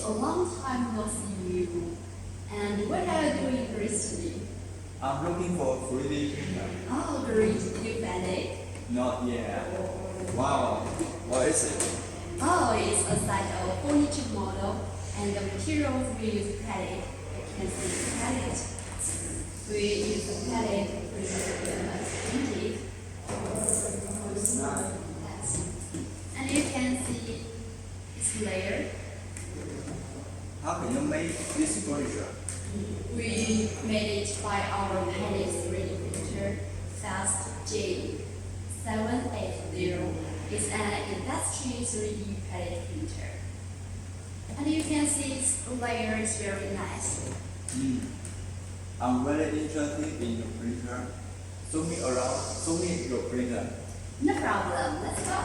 a long time no see you. And what are you doing recently? I'm looking for a 3D printer. Oh, great. You found it? Not yet. Wow. What is it? Oh, it's a set of furniture model, and the materials we use pallet. You can see pallet. We use the pallet printed. And you can see it's layered. How can you make this furniture? We made it by our pallet 3D printer, Fast J780. It's an industry 3D pallet printer. And you can see its layer is very nice. I'm very interested in your printer. Show me around. Show me your printer. No problem, let's go.